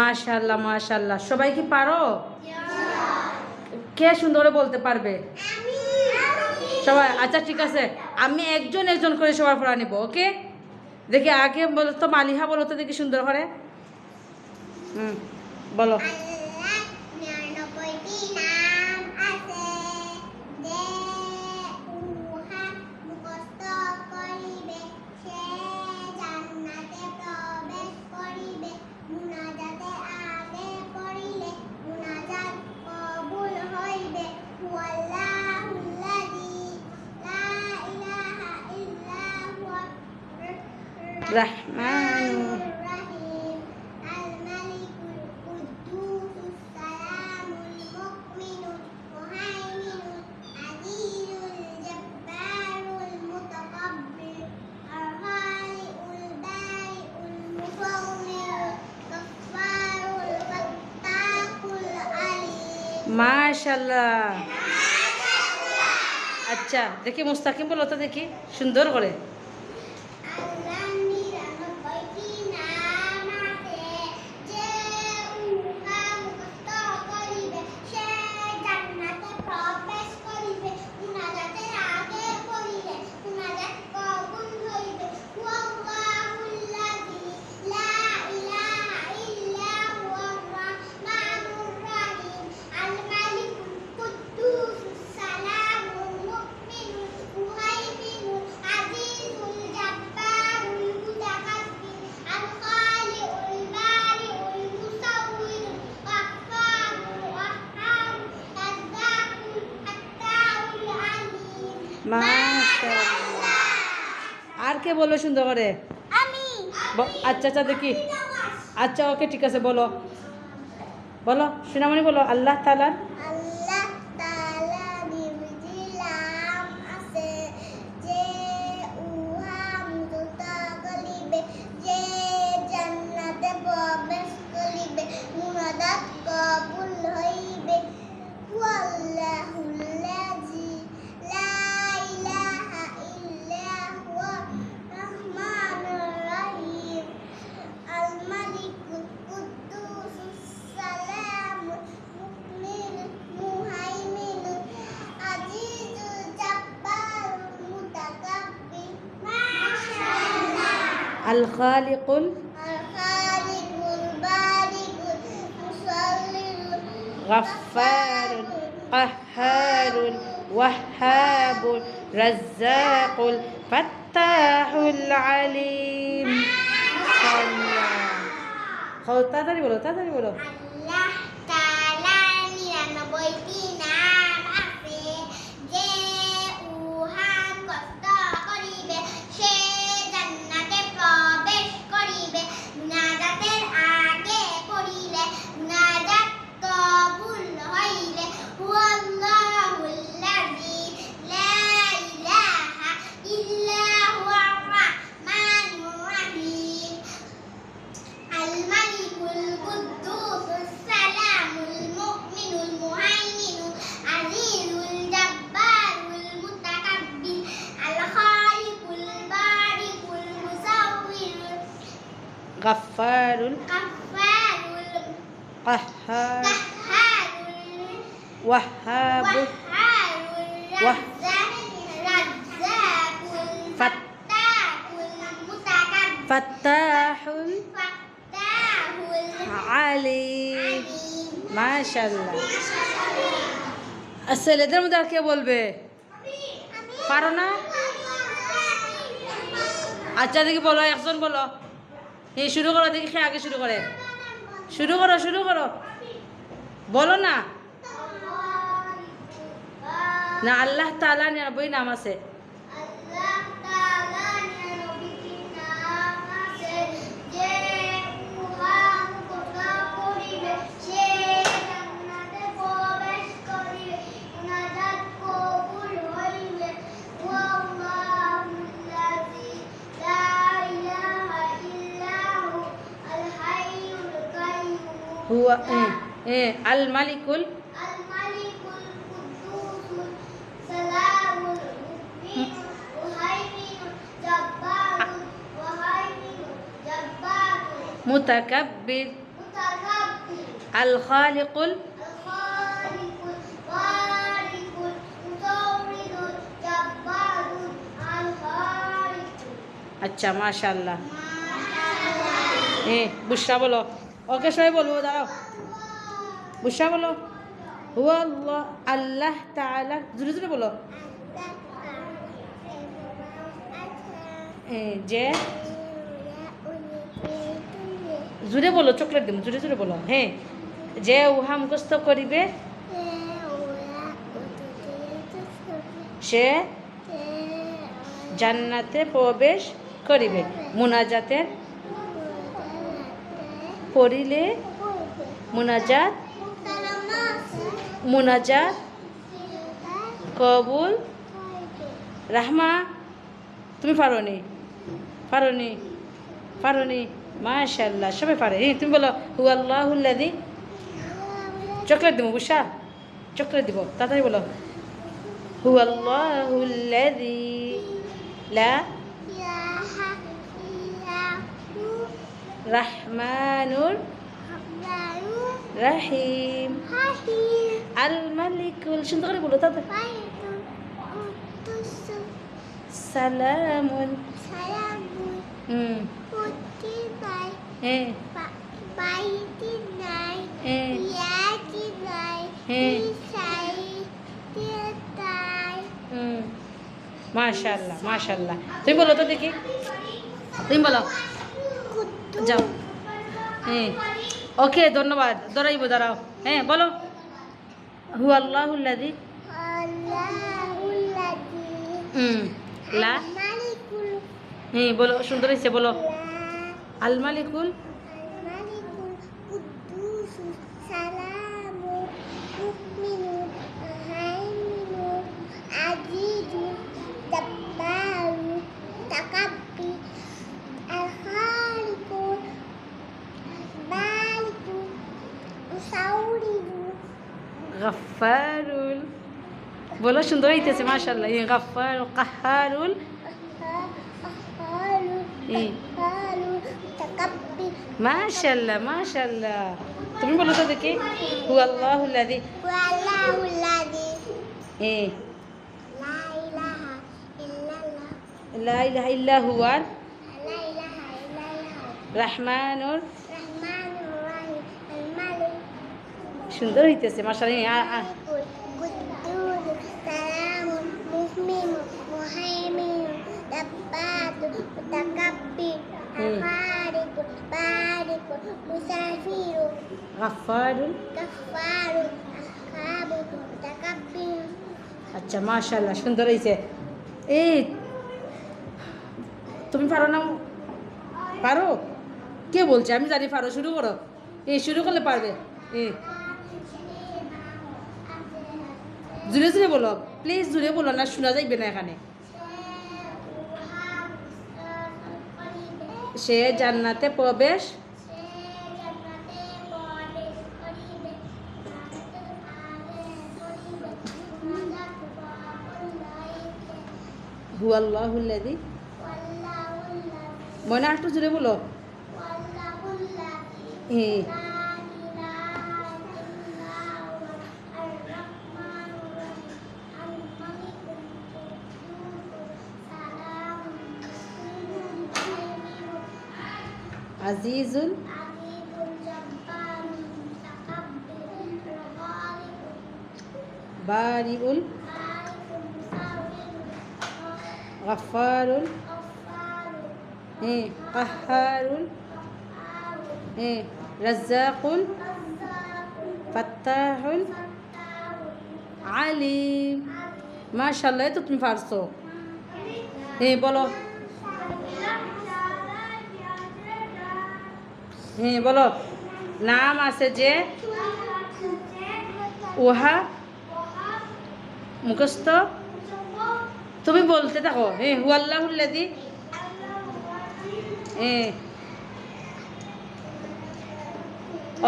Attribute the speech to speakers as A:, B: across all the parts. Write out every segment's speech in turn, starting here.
A: মাশাআল্লাহ মাশাআল্লাহ। সবাই কি পারো? কে সুন্দর করে বলতে পারবে? সবাই? আচ্ছা ঠিক আছে, আমি একজন একজন করে সবার পড়া নিব। ওকে, দেখি আগে বলো তো, মালিহা বলো তো দেখি সুন্দর করে। বলো। রহমানুর
B: রহিম আল মালিকুল কুদ্দুসুস সালামুল মুমিনুল মুহাইমিনুল আজিজুল জব্বারুল মুতাকাব্বির আর খালিকুল বারিউল মুসাউমির গফফারুল ফাত্তাকুল আলিম।
A: মাশাআল্লাহ। আচ্ছা দেখি মুস্তাকিম বলো তো দেখি সুন্দর করে। মাশাআল্লাহ। আর কে বলবে সুন্দর করে?
B: আমি।
A: আচ্ছা আচ্ছা দেখি। আচ্ছা ওকে ঠিক আছে, বলো বলো সোনামণি বলো। আল্লাহ তাআলা
B: নির্জিলাম আছে যে উহা মুতা করিবে, যে জান্নাতে প্রবেশ করিবে, মুনাজাত কবুল হইবে। ওয়াল্লাহুল্লাযী লা ইলাহা ইল্লা হুয়া রহমানুর রহিম আল মালিকুল কুদ্দুসুস সালামুল মুমিনুল মুহাইমিনুল আজিজুল জব্বারুল মুতাকাব্বির। মাশাআল্লাহ।
A: আল খালিকুল
B: বারিকুল মুসাল্লিল
A: গফফারুল কাহ্হারুল ওয়াহ্হাবুর রাজ্জাকুল ফাত্তাহুল আলিম। মাশাআল্লাহ। তাড়াতাড়ি বলো তাড়াতাড়ি বলো।
B: আল্লাহ তাআলার ৯৯টি নাম আছে, যে উহা মুখস্থ করিবে সে জান্নাতে প্রবেশ করিবে, মুনাজাতের আগে পড়িলে মুনাজাত কবুল হইলে। হুয়াল্লাহুল্লাযী লা ইলাহা ইল্লা হুয়ার রাহমানুর রহিম আল মালিকুল কুদ্দুসুস সালামুল মুমিনুল মুহাইমিনুল আজিজুল জব্বারুল মুতাকাব্বির আল খালিকুল বারিকুল মুসাউমির
A: গফফারুল
B: গফফারুল
A: কাহ্হারুল
B: কাহ্হারুল
A: ওয়াহ্হাবুর
B: রাজ্জাকুল ফাত্তাকুল মুতাকাব্বির
A: ফাত্তাহুল
B: ফাত্তাহুল
A: আলিম। মাশাআল্লাহ। ছেলেদের মধ্যে আর কে বলবে? পারো না? আচ্ছা দেখি বলো, একজন বলো। এই শুরু করো দেখি, সে আগে শুরু করে। শুরু করো শুরু করো, বলো না। না আল্লাহ তাআলা ৯৯ নাম আছে।
B: আল্লাহ তাআলার ৯৯টি নাম আছে, যে উহা মুখস্থ করিবে সে জান্নাতে প্রবেশ করিবে, মুনাজাত কবুল হইবে। ওয়াল্লাহুল্লাযী লা ইলাহা ইল্লা হু আল হাইয়ুল কাইয়্যুম
A: হুয়া আল মালিকুল
B: আল মালিকুল কুদ্দুসুস সালামুল মুমিনুল মুহাইমিনুল জব্বারুল
A: মুতাকাব্বির
B: মুতাকাব্বির
A: আল খালিকুল
B: الخالق البارئ المصور الجبار الخالق
A: আচ্ছা মাশাআল্লাহ বুশরা বলো ওকে সবাই বলবো দাঁড়াও বুশরা বলো হুয়া আল্লাহ আল্লাহ তাআলা জোরে জোরে বলো যে জোরে বলো চকলেট দিন জোরে জোরে বলো হ্যাঁ যে উহা মুখস্থ করিবে সে জান্নাতে প্রবেশ করিবে মুনাজাতের পড়িলে মুনাজাত মুনাজাত কবুল রাহমা তুমি পারোনি পারোনি পারোনি মাশাআল্লাহ সবাই পারে তুমি বলো হু আল্লাহুল্লাযী চকলেট দিব বুশা চকলেট দিব তাড়াতাড়ি বলো হু আল্লাহুল্লাযী লা রাহমানুর রাহিম আল মালিকুল সুন্দর করে বলো তাড়াতাড়ি সালামুন হ্যাঁ মাশাআল্লাহ মাশাআল্লাহ তুমি বলো তো দেখি তুমি বলো যাও হ্যাঁ ওকে ধন্যবাদ দাঁড়াইবো দাঁড়াও হ্যাঁ বলো হু আল্লাহুল্লাযী লা হ্যাঁ বলো সুন্দর হয়েছে বলো আল মালিকুল গাফফারুল বলো সুন্দর হইতেছে মাশাআল্লাহ গাফফার কাহারুল মাশাআল্লাহ মাশাআল্লাহ তুমি বলো তো দেখি হু আল্লাহুল্লাযী লা ইলাহা ইল্লা হুয়াল রাহমানুর সুন্দর হইতেছে মাশাআল্লাহ আচ্ছা মাশাআল্লাহ সুন্দর হয়েছে এই তুমি পারো না পারো কে বলছে আমি জানি পারো শুরু করো শুরু করলে পারবে জুড়ে জুড়ে বলো প্লিজ জুড়ে বলো না শোনা যাইবে না এখানে সে জান্নাতে প্রবেশ হু আল্লাহুল্লাযী মনে একটু জুড়ে বলো আজিজুল বারিউল গাফফারুল কাহারুল রাজ্জাকুল ফাত্তাহুল আলিম মাশাআল্লাহ তো তুমি পারছো বলো বলো নাম আছে যে উহা মুখস্থ তুমি বলতে থাকো হু আল্লাহুল্লাযী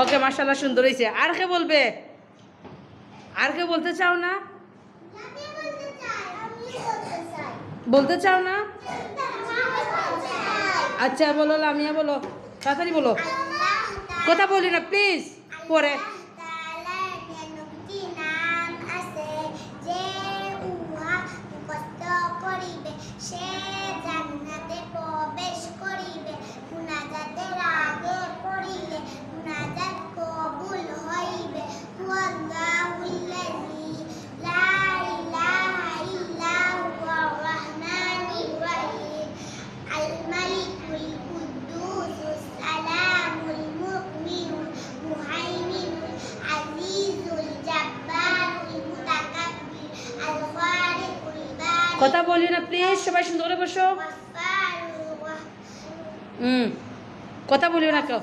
A: ওকে মাশাআল্লাহ সুন্দর হয়েছে আর কে বলবে আর কে বলতে চাও না বলতে চাও না আচ্ছা বলো লামিয়া বলো তাড়াতাড়ি বলো কথা বলি না প্লিজ পরে
B: তাআলার নবীটি নাম আছে যে উহা মুখস্থ করিবে সে জান্নাতে প্রবেশ করিবে মুনাজাতের আগে পড়িলে মুনাজাত কবুল হইবে হুয়াল্লাহুল্লাযী লা ইলাহা ইল্লা হুয়ার রাহমানির রহিম আল মালিকুল কুদ্দুসুস সালামুল মুমিনুল মুহাইমিনুল আজিজুল জাব্বারুল মুতাকাব্বির আল খালিকুল বারি
A: কথা বলি না প্লিজ, সবাই সুন্দর করে বসো। কথা বলিও না কেউ।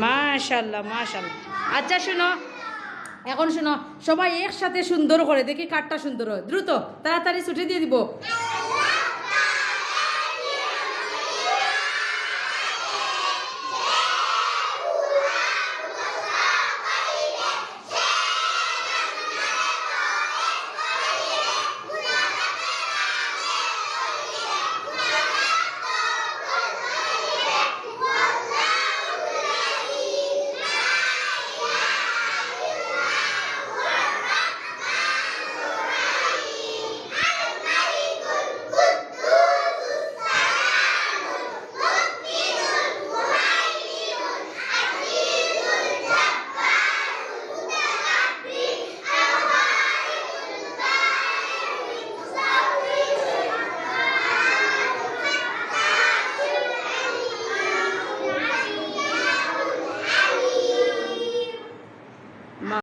A: মাশাআল্লাহ মাশাআল্লাহ। আচ্ছা শোনো, এখন শোনো, সবাই একসাথে সুন্দর করে দেখি কাঠটা সুন্দর হয়। দ্রুত তাড়াতাড়ি ছুটি দিয়ে দিব।